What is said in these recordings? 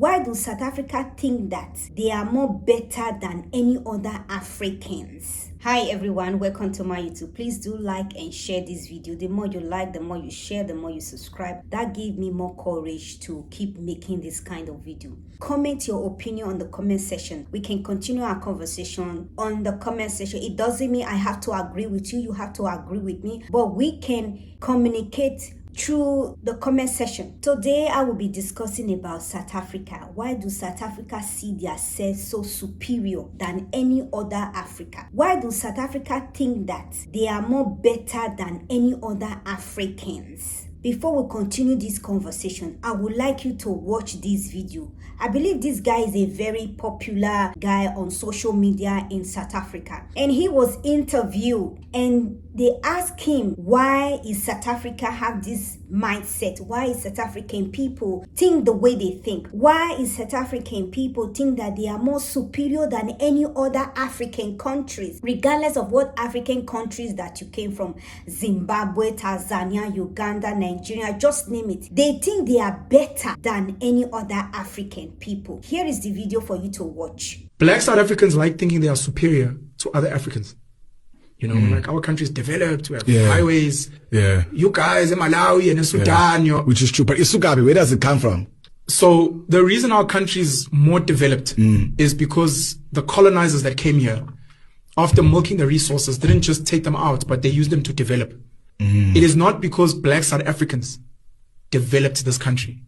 Why do South Africa think that they are more better than any other Africans? Hi everyone, welcome to my YouTube. Please do like and share this video. The more you like, the more you share, the more you subscribe. That gives me more courage to keep making this kind of video. Comment your opinion on the comment section. We can continue our conversation on the comment section. It doesn't mean I have to agree with you. You have to agree with me. But we can communicate through the comment section. Today I will be discussing about South Africa. Why do South Africa see themselves so superior than any other Africa? Why do South Africa think that they are more better than any other Africans? Before we continue this conversation, I would like you to watch this video. I believe this guy is a very popular guy on social media in South Africa. And he was interviewed and they asked him, why is South Africa have this mindset? Why is South African people think the way they think? Why is South African people think that they are more superior than any other African countries? Regardless of what African countries that you came from, Zimbabwe, Tanzania, Uganda, Nigeria, just name it. They think they are better than any other African people. Here is the video for you to watch. Black South Africans like thinking they are superior to other Africans. You know, like our country is developed, we have highways. Yeah. You guys in Malawi and in Sudan. Which is true. But Isugabi, where does it come from? So the reason our country is more developed is because the colonizers that came here, after milking the resources, didn't just take them out, but they used them to develop. It is not because Black South Africans developed this country.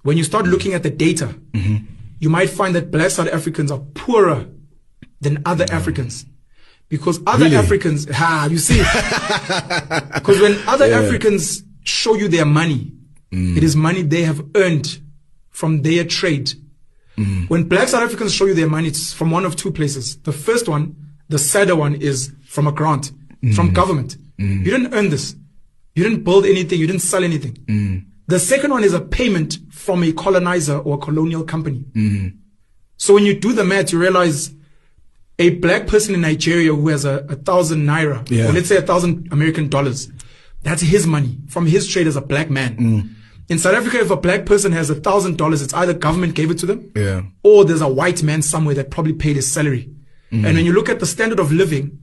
When you start looking at the data, you might find that Black South Africans are poorer than other Africans. Because other Africans, you see, because when other Africans show you their money, it is money they have earned from their trade. When Black South Africans show you their money, it's from one of two places. The first one, the sadder one, is from a grant, from government. You didn't earn this. You didn't build anything. You didn't sell anything. The second one is a payment from a colonizer or a colonial company. So when you do the math, you realize a black person in Nigeria who has 1,000 naira, or let's say $1,000 American dollars, that's his money from his trade as a black man. In South Africa, if a black person has $1,000, it's either government gave it to them, or there's a white man somewhere that probably paid his salary. And when you look at the standard of living,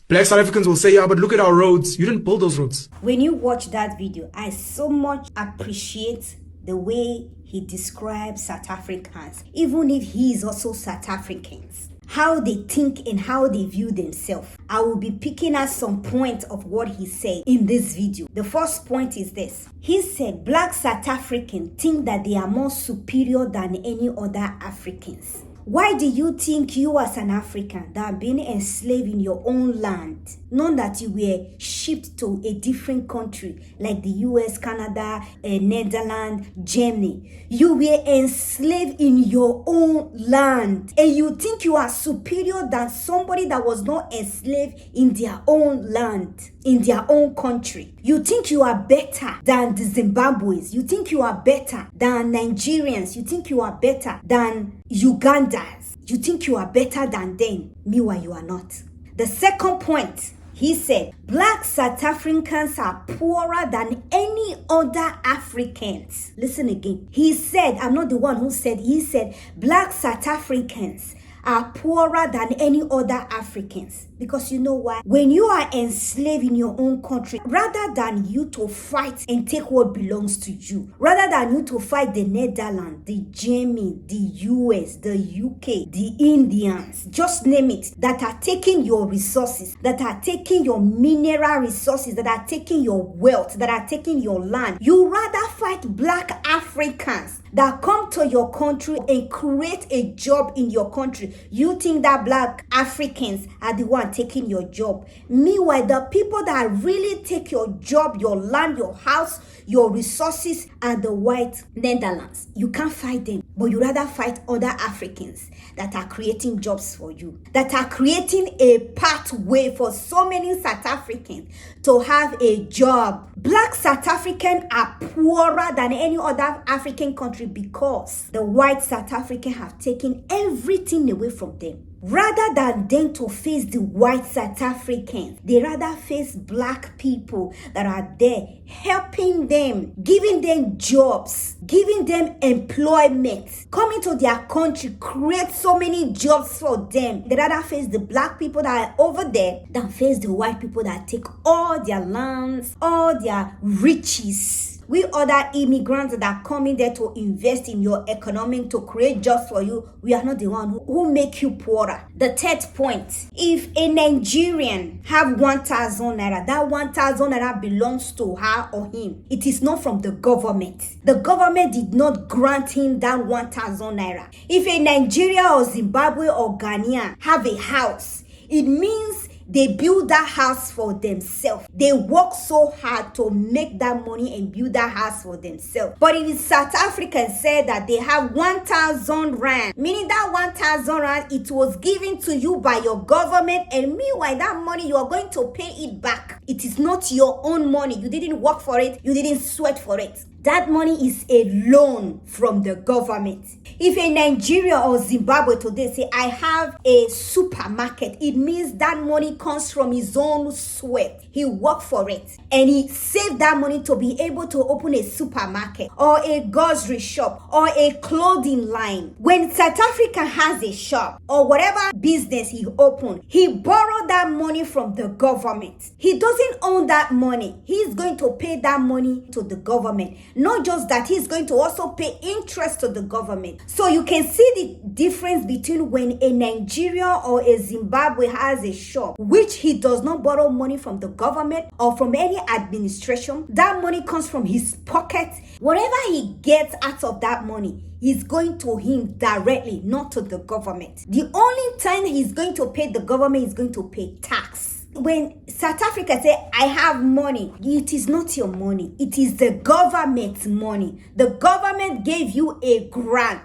Black South Africans will say, yeah, but look at our roads. You didn't build those roads. When you watch that video, I so much appreciate the way he describes South Africans, even if he is also South Africans. How they think and how they view themselves. I will be picking out some points of what he said in this video. The first point is this. He said, Black South Africans think that they are more superior than any other Africans. Why do you think you as an African that have been enslaved in your own land, not that you were shipped to a different country like the US, Canada, Netherlands, Germany, you were enslaved in your own land and you think you are superior than somebody that was not enslaved in their own land, in their own country? You think you are better than the Zimbabweans, you think you are better than Nigerians, you think you are better than Ugandans, you think you are better than them. Meanwhile, you are not. The second point, he said, Black South Africans are poorer than any other Africans. Listen again. He said, I'm not the one who said, he said, Black South Africans are poorer than any other Africans. Because you know why? When you are enslaved in your own country, rather than you to fight and take what belongs to you, rather than you to fight the Netherlands, the Germany, the US, the UK, the Indians, just name it, that are taking your resources, that are taking your mineral resources, that are taking your wealth, that are taking your land, you rather fight Black Africans that come to your country and create a job in your country. You think that Black Africans are the ones taking your job. Meanwhile, the people that really take your job, your land, your house, your resources are the white Netherlands. You can't fight them, but you rather fight other Africans that are creating jobs for you, that are creating a pathway for so many South Africans to have a job. Black South Africans are poorer than any other African country because the white South Africans have taken everything away from them. Rather than them to face the white South Africans, they rather face black people that are there helping them, giving them jobs, giving them employment, coming to their country, create so many jobs for them. They rather face the black people that are over there than face the white people that take all their lands, all their riches. We other immigrants that are coming there to invest in your economy, to create jobs for you, we are not the one who make you poorer. The third point, if a Nigerian have 1,000 naira, that 1,000 naira belongs to her or him. It is not from the government. The government did not grant him that 1,000 naira. If a Nigeria or Zimbabwe or Ghana have a house, it means they build that house for themselves. They work so hard to make that money and build that house for themselves. But if South Africans say that they have 1,000 rand, meaning that 1,000 rand, it was given to you by your government, and meanwhile that money you are going to pay it back. It is not your own money. You didn't work for it. You didn't sweat for it. That money is a loan from the government. If a Nigeria or Zimbabwe today say, I have a supermarket, it means that money comes from his own sweat. He worked for it and he saved that money to be able to open a supermarket or a grocery shop or a clothing line. When South Africa has a shop or whatever business he opened, he borrowed that money from the government. He doesn't own that money. He's going to pay that money to the government. Not just that, he's going to also pay interest to the government. So you can see the difference between when a Nigeria or a Zimbabwe has a shop, which he does not borrow money from the government or from any administration. That money comes from his pocket. Whatever he gets out of that money is going to him directly, not to the government. The only time he's going to pay the government is going to pay tax. When South Africa say, I have money, it is not your money. It is the government's money. The government gave you a grant.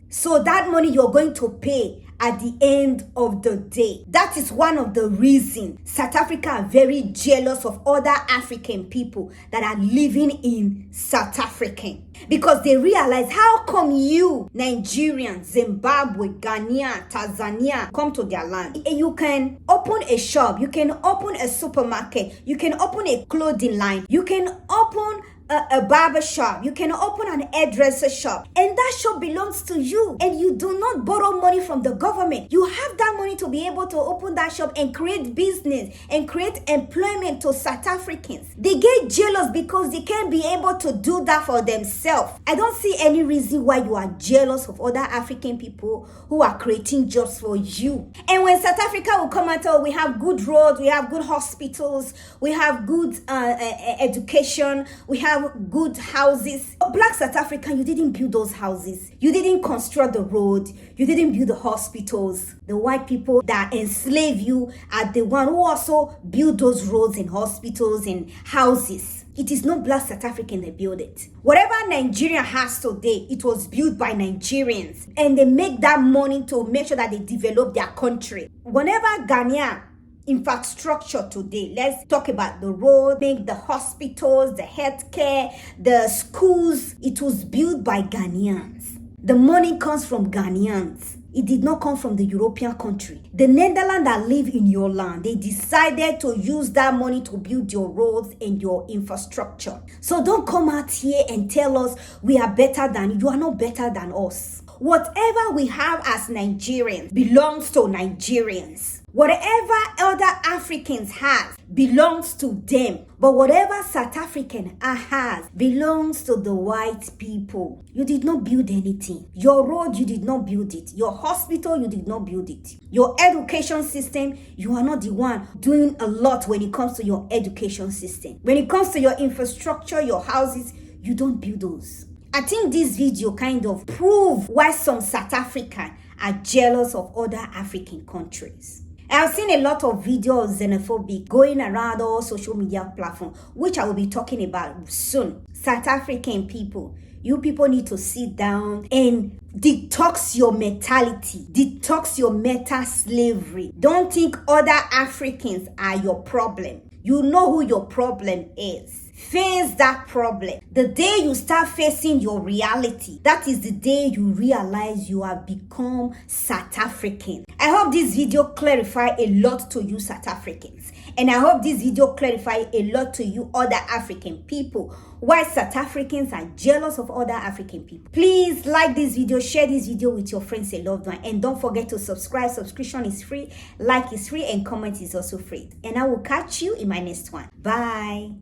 So that money you're going to pay at the end of the day. That is one of the reasons South Africa are very jealous of other African people that are living in South Africa. Because they realize, how come you, Nigerians, Zimbabwe, Ghana, Tanzania, come to their land? You can open a shop, you can open a supermarket, you can open a clothing line, you can open a barber shop, you can open an hairdresser shop, and that shop belongs to you, and you do not borrow money from the government. You have that money to be able to open that shop and create business and create employment to South Africans. They get jealous because they can't be able to do that for themselves. I don't see any reason why you are jealous of other African people who are creating jobs for you. And when South Africa will come out, we have good roads, we have good hospitals, we have good education, we have good houses. Black South African, you didn't build those houses. You didn't construct the road. You didn't build the hospitals. The white people that enslave you are the one who also build those roads and hospitals and houses. It is not Black South African that build it. Whatever Nigeria has today, it was built by Nigerians. And they make that money to make sure that they develop their country. Whenever Ghana infrastructure today, let's talk about the road, make the hospitals, the healthcare, the schools, it was built by Ghanaians. The money comes from Ghanaians. It did not come from the European country. The Netherlands that live in your land, they decided to use that money to build your roads and your infrastructure. So don't come out here and tell us we are better than you. You are not better than us. Whatever we have as Nigerians belongs to Nigerians. Whatever other Africans have belongs to them. But whatever South African has belongs to the white people. You did not build anything. Your road, you did not build it. Your hospital, you did not build it. Your education system, you are not the one doing a lot when it comes to your education system. When it comes to your infrastructure, your houses, you don't build those. I think this video kind of prove why some South Africans are jealous of other African countries. I've seen a lot of videos of xenophobic going around all social media platforms, which I will be talking about soon. South African people, you people need to sit down and detox your mentality, detox your meta slavery. Don't think other Africans are your problem. You know who your problem is. Face that problem. The day you start facing your reality, that is the day you realize you have become South African. I hope this video clarified a lot to you South Africans. And I hope this video clarified a lot to you other African people. Why South Africans are jealous of other African people. Please like this video, share this video with your friends and loved ones. And don't forget to subscribe. Subscription is free, like is free, and comment is also free. And I will catch you in my next one. Bye.